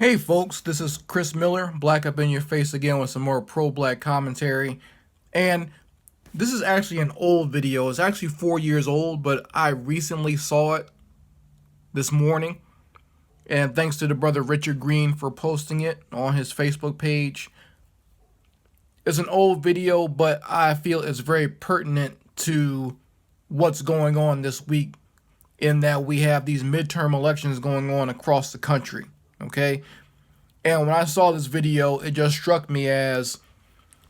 Hey folks, this is Chris Miller, Black Up in Your Face again with some more pro-black commentary. And this is actually an old video. It's actually 4 years old, but I recently saw it this morning. And thanks to the brother Richard Green for posting it on his Facebook page. It's an old video, but I feel it's very pertinent to what's going on this week, in that we have these midterm elections going on across the country. Okay? And when I saw this video, it just struck me as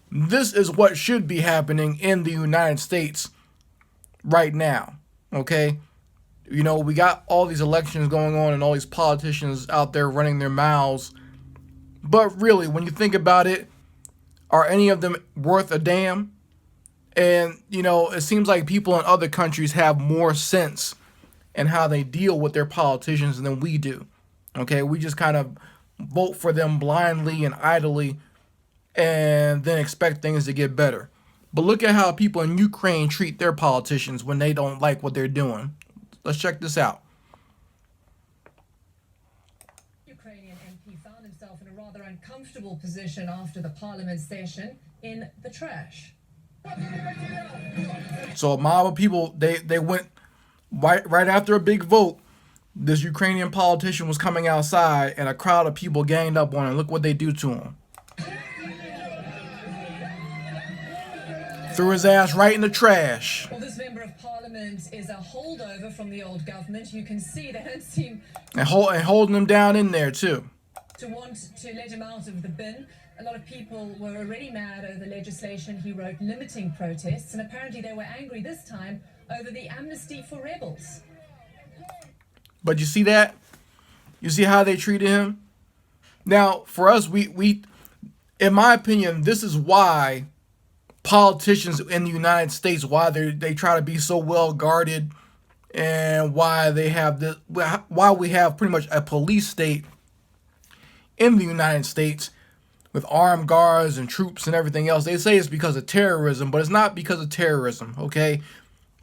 this is what should be happening in the United States right now. Okay? You know, we got all these elections going on and all these politicians out there running their mouths. But really, when you think about it, are any of them worth a damn? And, you know, it seems like people in other countries have more sense in how they deal with their politicians than we do. Okay? We just kind of vote for them blindly and idly and then expect things to get better. But look at how people in Ukraine treat their politicians when they don't like what they're doing. Let's check this out. Ukrainian MP found himself in a rather uncomfortable position after the parliament session in the trash. So a mob of people, they went right after a big vote. This Ukrainian politician was coming outside and a crowd of people ganged up on him. Look what they do to him. Threw his ass right in the trash. Well, this member of parliament is a holdover from the old government. You can see they don't seem And holding him down in there too. to want to let him out of the bin. A lot of people were already mad over the legislation he wrote limiting protests, and apparently they were angry this time over the amnesty for rebels. But you see that? You see how they treated him? Now, for us, we in my opinion, this is why politicians in the United States, why they try to be so well guarded, and why we have pretty much a police state in the United States with armed guards and troops and everything else. They say it's because of terrorism, but it's not because of terrorism, okay?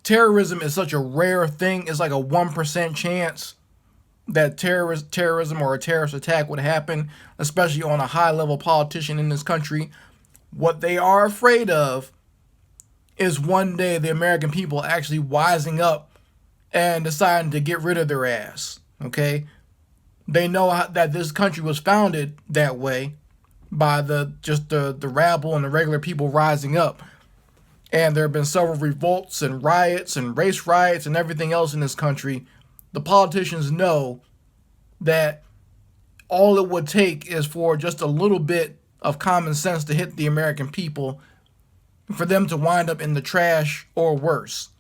Terrorism is such a rare thing. It's like a 1% chance that terrorism or a terrorist attack would happen, especially on a high-level politician in this country. What they are afraid of is one day the American people actually wising up and deciding to get rid of their ass, okay? They know that this country was founded that way by the rabble and the regular people rising up. And there have been several revolts and riots and race riots and everything else in this country. The politicians know that all it would take is for just a little bit of common sense to hit the American people for them to wind up in the trash or worse.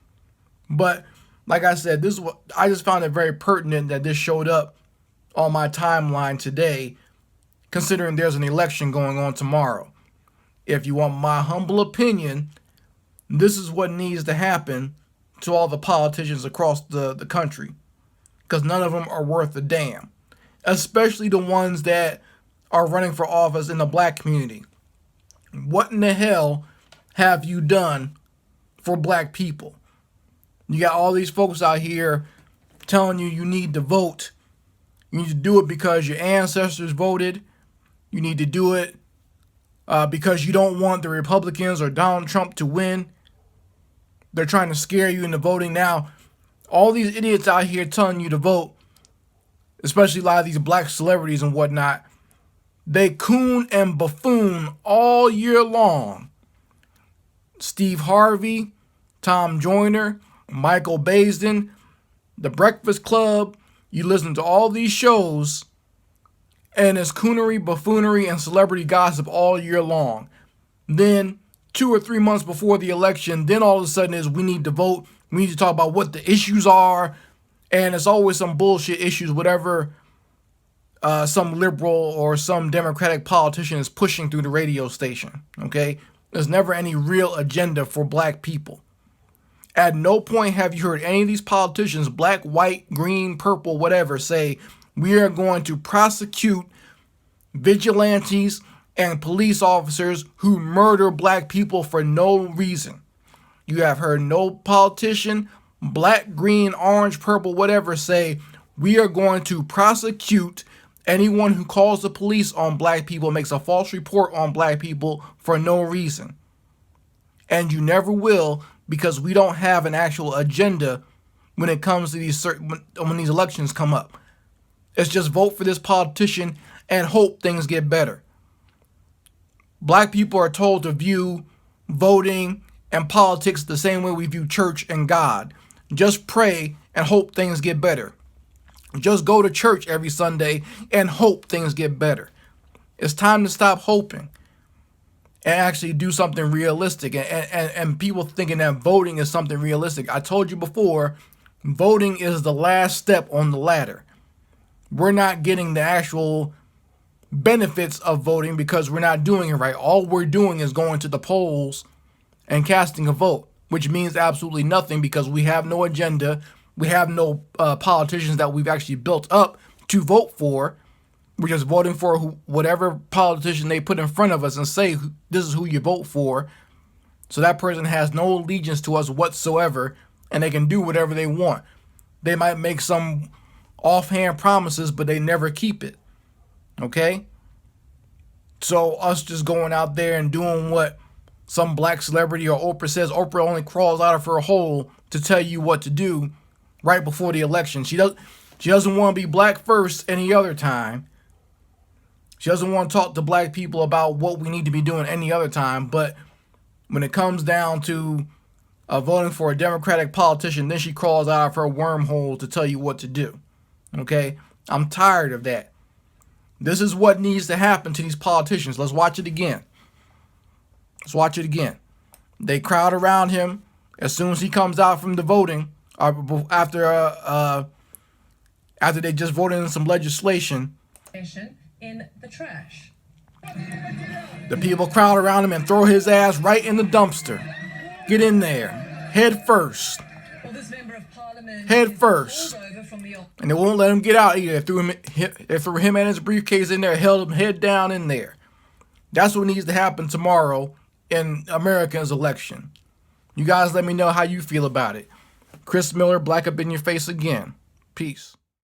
But like I said, this is what I just found it very pertinent that this showed up on my timeline today, considering there's an election going on tomorrow. If you want my humble opinion, this is what needs to happen to all the politicians across the country, because none of them are worth a damn, especially the ones that are running for office in the black community. What in the hell have you done for black people? You got all these folks out here telling you need to vote. You need to do it because your ancestors voted. You need to do it because you don't want the Republicans or Donald Trump to win. They're trying to scare you into voting. Now, all these idiots out here telling you to vote, especially a lot of these black celebrities and whatnot, they coon and buffoon all year long. Steve Harvey, Tom Joyner, Michael Baisden, The Breakfast Club. You listen to all these shows, and it's coonery, buffoonery, and celebrity gossip all year long. Then 2 or 3 months before the election, then all of a sudden is we need to vote. We need to talk about what the issues are. And it's always some bullshit issues, whatever some liberal or some Democratic politician is pushing through the radio station. Okay? There's never any real agenda for black people. At no point have you heard any of these politicians, black, white, green, purple, whatever, say, we are going to prosecute vigilantes and police officers who murder black people for no reason. You have heard no politician, black, green, orange, purple, whatever, say, we are going to prosecute Anyone who calls the police on black people makes a false report on black people for no reason. And you never will, because we don't have an actual agenda when it comes to when these elections come up. It's just vote for this politician and hope things get better. Black people are told to view voting and politics the same way we view church and God. Just pray and hope things get better. Just go to church every Sunday and hope things get better. It's time to stop hoping and actually do something realistic. And people thinking that voting is something realistic. I told you before, voting is the last step on the ladder. We're not getting the actual benefits of voting because we're not doing it right. All we're doing is going to the polls and casting a vote, which means absolutely nothing because we have no agenda. We have no politicians that we've actually built up to vote for. We're just voting for whatever politician they put in front of us and say, this is who you vote for. So that person has no allegiance to us whatsoever, and they can do whatever they want. They might make some offhand promises, but they never keep it. Okay? So us just going out there and doing what some black celebrity or Oprah says. Oprah only crawls out of her hole to tell you what to do right before the election. She doesn't want to be black first any other time. She doesn't want to talk to black people about what we need to be doing any other time. But when it comes down to voting for a Democratic politician, then she crawls out of her wormhole to tell you what to do. Okay? I'm tired of that. This is what needs to happen to these politicians. Let's watch it again. Let's watch it again. They crowd around him as soon as he comes out from the voting, or after they just voted in some legislation. In the trash. The people crowd around him and throw his ass right in the dumpster. Get in there, head first. Well, this member of parliament head first. And they won't let him get out either. They threw him and his briefcase in there, held him head down in there. That's what needs to happen tomorrow in America's election. You guys let me know how you feel about it. Chris Miller, Black Up in Your Face again. Peace.